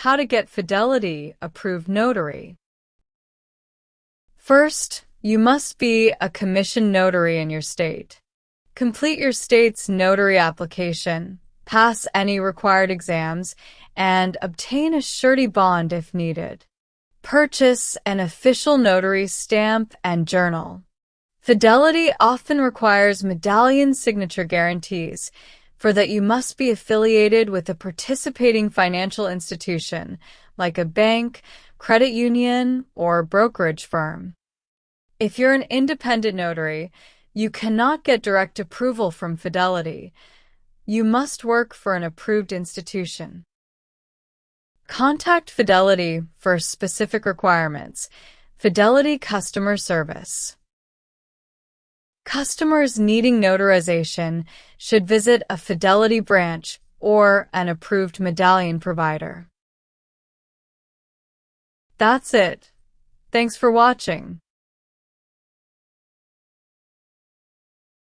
how to get Fidelity-approved notary. First, you must be a commissioned notary in your state. Complete your state's notary application, pass any required exams, and obtain a surety bond if needed. Purchase an official notary stamp and journal. Fidelity often requires medallion signature guarantees, for that you must be affiliated with a participating financial institution, like a bank, credit union, or brokerage firm. If you're an independent notary, you cannot get direct approval from Fidelity. You must work for an approved institution. Contact Fidelity for specific requirements. Fidelity Customer Service. Customers needing notarization should visit a Fidelity branch or an approved medallion provider. That's it. Thanks for watching.